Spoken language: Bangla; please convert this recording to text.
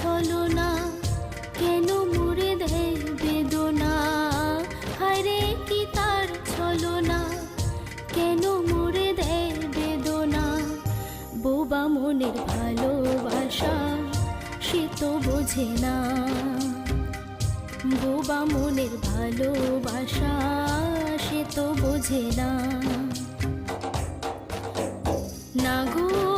ছলনা, কেন মুড়ে দেয় বেদনা। হায়রে কি তার ছলনা, কেন মুড়ে দেয় বেদনা। বোবা মনের ভালোবাসা সে তো বোঝে না, বোবা মনের ভালোবাসা সে তো বোঝে না। না গো